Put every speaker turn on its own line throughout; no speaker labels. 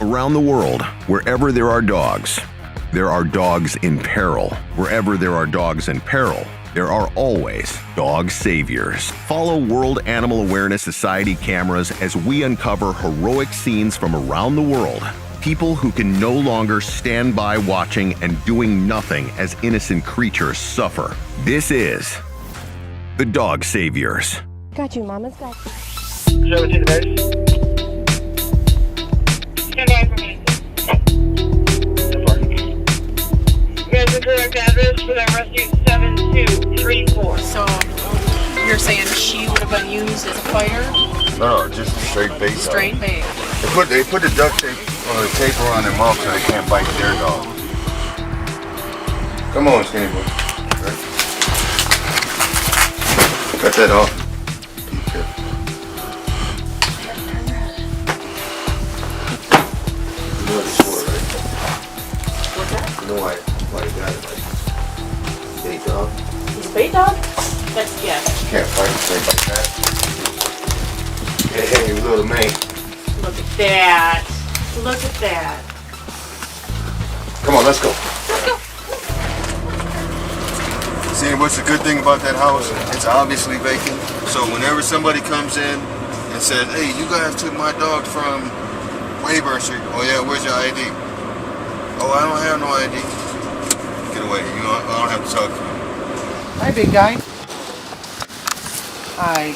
Around the world, wherever there are dogs in peril. Wherever there are dogs in peril, there are always dog saviors. Follow World Animal Awareness Society cameras as we uncover heroic scenes from around the world. People who can no longer stand by watching and doing nothing as innocent creatures suffer. This is the Dog Saviors.
Got you, Mama's got you.
Stand by for me. There's a direct address for that rescue 7234.
So you're saying she would have been used as a fighter?
No, just straight bait.
Straight bait.
They put the duct tape or the tape around their mouth so they can't bite their dog. Come on, skinny boy. Right. Cut that off. You know it's short, right?
What's that?
You know why you got it like bait dog?
He's a bait dog? That's, yeah.
You can't fight straight like that. Hey, little man.
Look at that. Look at that.
Come on, let's go.
Let's go.
See, what's the good thing about that house? It's obviously vacant. So whenever somebody comes in and says, hey, you guys took my dog from Wayburn Street. Oh yeah, where's your ID? Oh, I don't have no ID. Get away. I don't have to talk to you.
Hi, big guy. Hi.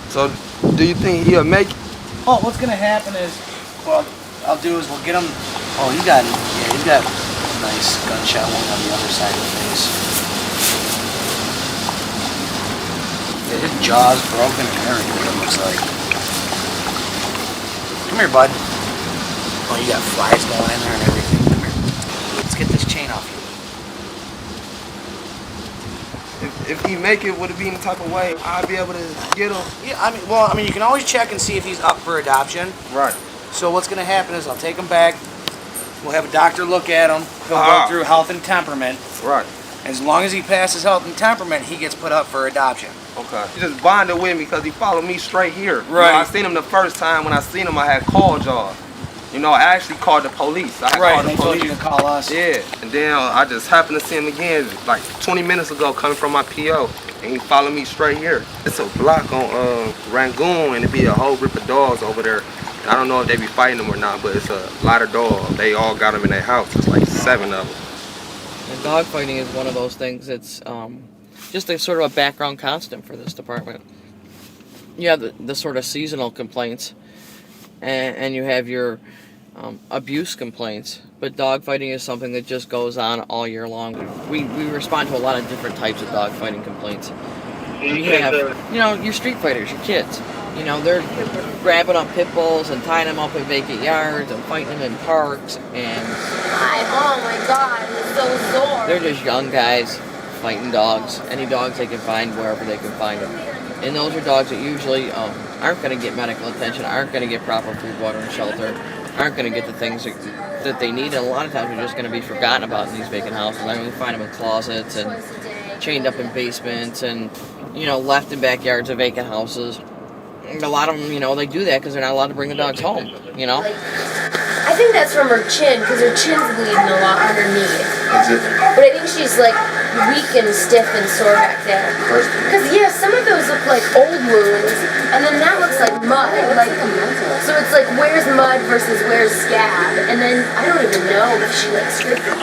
So, do you think he'll make it?
Oh, what's gonna happen is, what I'll do is we'll get him. Oh, he's got a nice gunshot wound on the other side of the face. Yeah, his jaw's broken and everything, it looks like. Come here, bud. Oh, you got flies going in there and everything. Come here. Let's get this chain off you.
If he make it, would it be any type of way I'll be able to get him?
Yeah, I mean, you can always check and see if he's up for adoption.
Right.
So what's gonna happen is I'll take him back. We'll have a doctor look at him. He'll go through health and temperament.
Right.
As long as he passes health and temperament, he gets put up for adoption.
Okay. He just bonded with me because he followed me straight here.
Right.
You know, I seen him the first time. When I seen him, I had called y'all. You know, I actually called the police. I had called the
they told
police.
you to call us.
Yeah, and then I just happened to see him again like 20 minutes ago coming from my PO, and he followed me straight here. It's a block on Rangoon, and it be a whole group of dogs over there. And I don't know if they be fighting them or not, but it's a lot of dogs. They all got them in their house. It's like 7 of them.
And dog fighting is one of those things that's just a sort of a background constant for this department. You have the sort of seasonal complaints, and you have your abuse complaints, but dog fighting is something that just goes on all year long. We respond to a lot of different types of dog fighting complaints. You have, your street fighters, your kids. They're grabbing up pit bulls and tying them up in vacant yards and fighting them in parks, and
Oh my God, it's so sore.
they're just young guys fighting dogs, any dogs they can find wherever they can find them. And those are dogs that usually aren't going to get medical attention, aren't going to get proper food, water, and shelter, aren't going to get the things that they need, and a lot of times they're just going to be forgotten about in these vacant houses. I mean, we find them in closets and chained up in basements and, left in backyards of vacant houses. And a lot of them, they do that because they're not allowed to bring the dogs home,
I think that's from her chin, because her chin's bleeding a lot underneath.
That's it.
But I think she's like weak and stiff and sore back there. Because some of those look like old wounds, and then that looks like mud. So it's like where's mud versus where's scab, and then I don't even know if she like scraped it.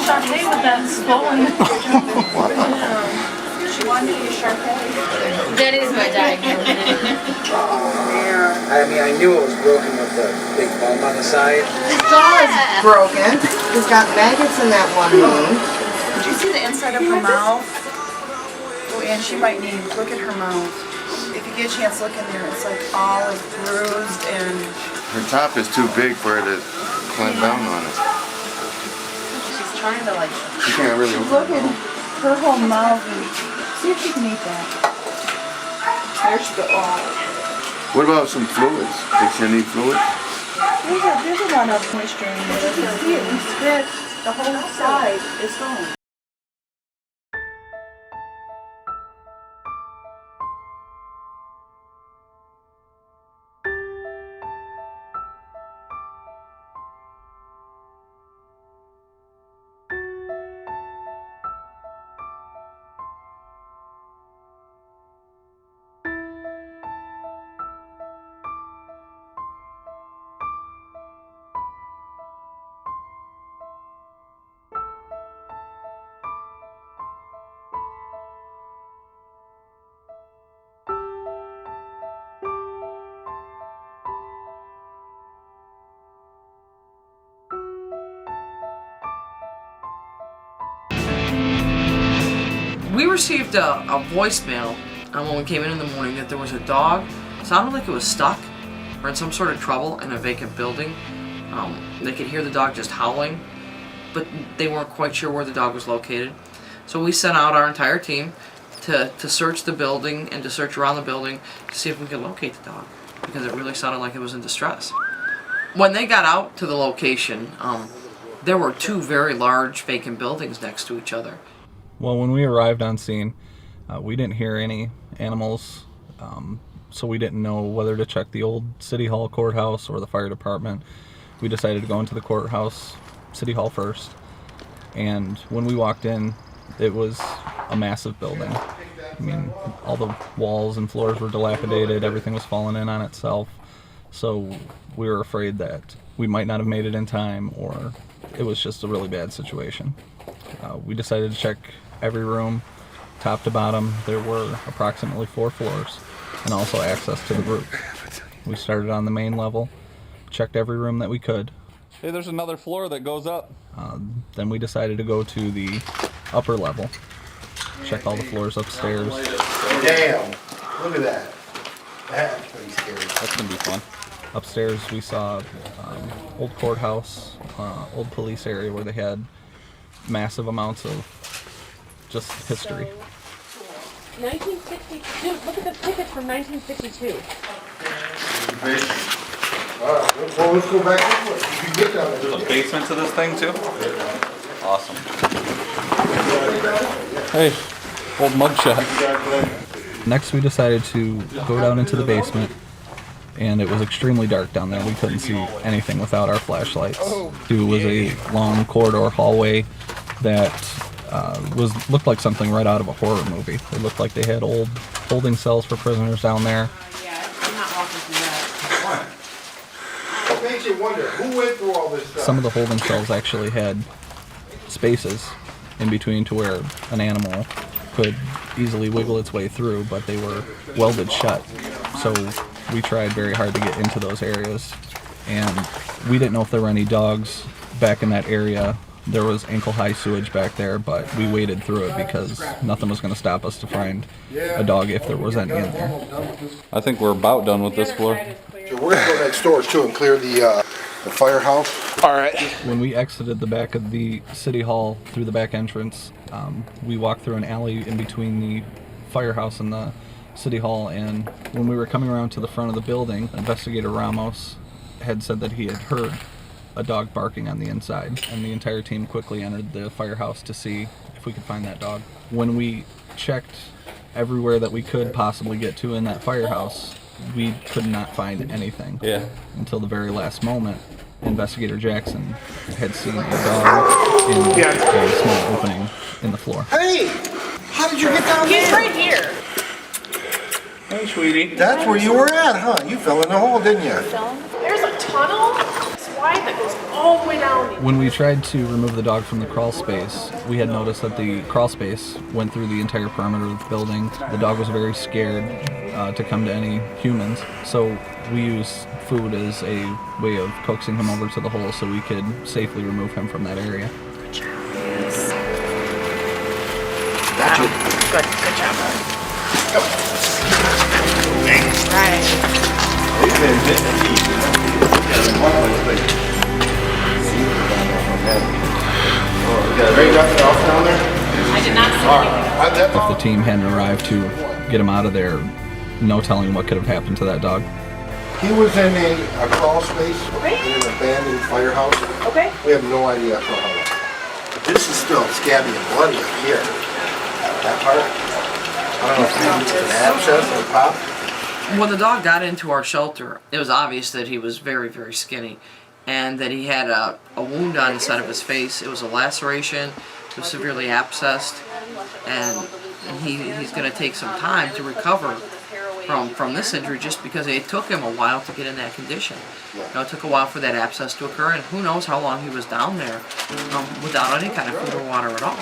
Sharpay with that swollen. She wanted to use Sharpay.
That is my diagnosis.
I knew it was broken with the big bump on the side.
His jaw is broken. He's got maggots in that one wound.
Did you see the inside of her mouth? Oh, and she might need, look at her mouth. If you get a chance, look in there. It's like all like bruised and...
Her top is too big for her to climb down on it.
She's trying to like...
She can't really...
Look at her whole mouth and see if she can eat that. There she goes. Oh.
What about some fluids? Does she need fluids?
There's a lot of moisture in there. You can see it. You scratch the whole side. It's gone.
received a voicemail when we came in the morning that there was a dog. It sounded like it was stuck or in some sort of trouble in a vacant building. They could hear the dog just howling, but they weren't quite sure where the dog was located. So we sent out our entire team to search the building and to search around the building to see if we could locate the dog, because it really sounded like it was in distress. When they got out to the location, there were two very large vacant buildings next to each other.
Well, when we arrived on scene, we didn't hear any animals, so we didn't know whether to check the old City Hall courthouse or the fire department. We decided to go into the courthouse, City Hall first, and when we walked in, it was a massive building. I mean, all the walls and floors were dilapidated, everything was falling in on itself, so we were afraid that we might not have made it in time, or it was just a really bad situation. We decided to check every room, top to bottom. There were approximately 4 floors, and also access to the roof. We started on the main level, checked every room that we could.
Hey, there's another floor that goes up.
Then we decided to go to the upper level, check all the floors upstairs.
Damn! Look at that. That's pretty scary.
That's gonna be fun. Upstairs we saw old courthouse, old police area where they had massive amounts of just history.
1962. Look at the tickets from 1952.
Alright, well, let's go back this way. You can get down there.
There's a basement to this thing too? Awesome. Hey, old mugshot.
Next we decided to go down into the basement, and it was extremely dark down there. We couldn't see anything without our flashlights. It was a long corridor hallway that looked like something right out of a horror movie. It looked like they had old holding cells for prisoners down there.
Yeah, I'm not walking through that.
What makes you wonder who went through all this stuff?
Some of the holding cells actually had spaces in between to where an animal could easily wiggle its way through, but they were welded shut. So we tried very hard to get into those areas, and we didn't know if there were any dogs back in that area. There was ankle-high sewage back there, but we waded through it because nothing was going to stop us to find a dog if there was any in there.
I think we're about done with this floor.
So we're gonna go next door too and clear the firehouse.
Alright.
When we exited the back of the City Hall through the back entrance, we walked through an alley in between the firehouse and the City Hall, and when we were coming around to the front of the building, Investigator Ramos had said that he had heard a dog barking on the inside, and the entire team quickly entered the firehouse to see if we could find that dog. When we checked everywhere that we could possibly get to in that firehouse, we could not find anything. Until the very last moment, Investigator Jackson had seen a dog in a small opening in the floor.
Hey! How did you get down there?
He's right here.
Hey, sweetie.
That's where you were at, huh? You fell in the hole, didn't you?
There's a tunnel. It's wide that goes all the way down.
When we tried to remove the dog from the crawl space, we had noticed that the crawl space went through the entire perimeter of the building. The dog was very scared to come to any humans, so we used food as a way of coaxing him over to the hole so we could safely remove him from that area.
Good job. Yes. Good job. I did not see anything.
If the team hadn't arrived to get him out of there, no telling what could have happened to that dog.
He was in a crawl space in an abandoned firehouse.
Okay.
We have no idea for how long. This is still scabby and bloody up here. That part. I don't know if it was an abscess or pop.
When the dog got into our shelter, it was obvious that he was very, very skinny, and that he had a wound on the side of his face. It was a laceration. It was severely abscessed, and he's going to take some time to recover from this injury, just because it took him a while to get in that condition. You know, it took a while for that abscess to occur, and who knows how long he was down there without any kind of food or water at all.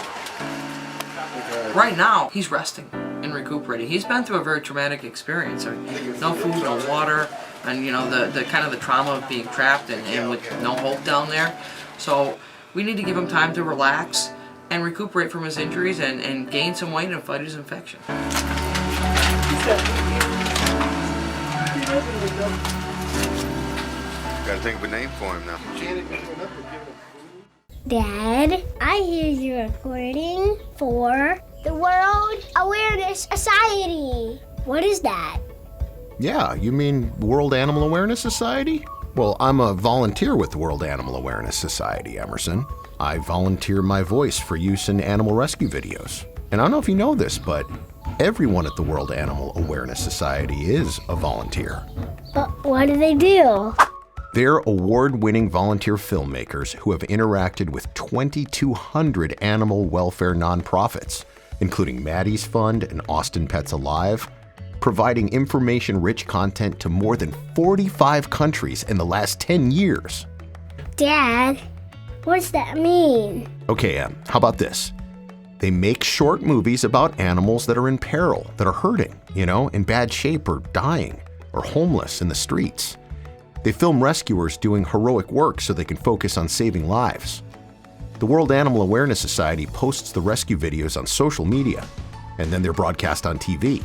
Right now, he's resting and recuperating. He's been through a very traumatic experience. No food, no water, and you know the kind of the trauma of being trapped and with no hope down there. So we need to give him time to relax and recuperate from his injuries and gain some weight and fight his infection.
Gotta think of a name for him now.
Dad, I hear you're recording for the World Awareness Society. What is that?
Yeah, you mean World Animal Awareness Society? Well, I'm a volunteer with the World Animal Awareness Society, Emerson. I volunteer my voice for use in animal rescue videos. And I don't know if you know this, but everyone at the World Animal Awareness Society is a volunteer.
But what do they do?
They're award-winning volunteer filmmakers who have interacted with 2,200 animal welfare nonprofits, including Maddies Fund and Austin Pets Alive, providing information-rich content to more than 45 countries in the last 10 years.
Dad, what's that mean?
Okay, how about this? They make short movies about animals that are in peril, that are hurting, in bad shape or dying, or homeless in the streets. They film rescuers doing heroic work so they can focus on saving lives. The World Animal Awareness Society posts the rescue videos on social media, and then they're broadcast on TV,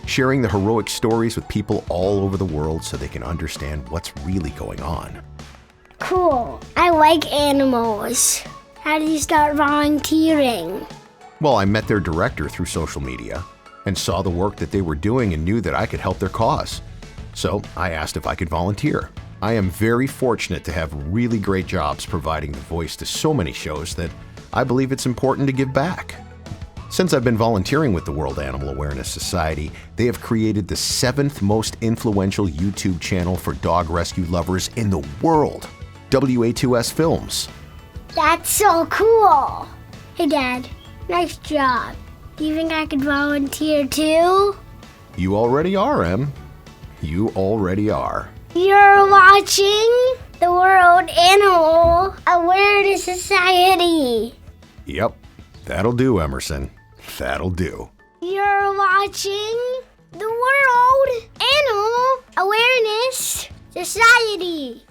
sharing the heroic stories with people all over the world so they can understand what's really going on.
Cool. I like animals. How did you start volunteering?
Well, I met their director through social media and saw the work that they were doing and knew that I could help their cause. So I asked if I could volunteer. I am very fortunate to have really great jobs providing the voice to so many shows that I believe it's important to give back. Since I've been volunteering with the World Animal Awareness Society, they have created the 7th most influential YouTube channel for dog rescue lovers in the world, WA2S Films.
That's so cool. Hey, Dad, nice job. Do you think I could volunteer too?
You already are, Em. You already are.
You're watching the World Animal Awareness Society.
Yep, that'll do, Emerson. That'll do.
You're watching the World Animal Awareness Society.